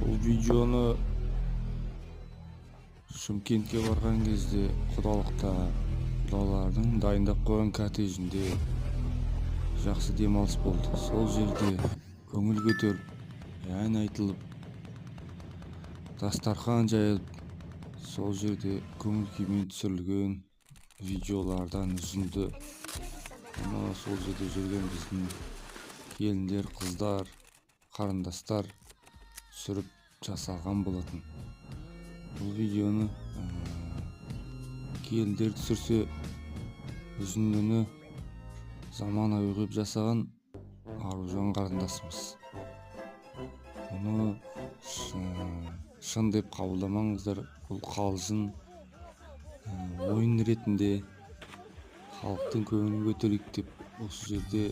Бұл видеоны Шымкентке барған кезде құдалардың дайындап қойған коттеджінде жақсы демалыс болды. Сол жерде көңіл көтеріп, ән айтылып, дастархан жайылып, сол жерде көңіл күймен түсірілген видеолардан үзінді. Сол жерде жүрген біздің келіндер, қыздар, қарындастар түсіріп жасалған болатын. Бұл видеоны келіндер түсірсе, үзіндіні заманауи қылып жасаған Аружан қарындасымыз. Мұны шын деп қабылдамаңыздар. Бұл қалжың, ойын ретінде халықтың көңілін көтерейік деп осы жерде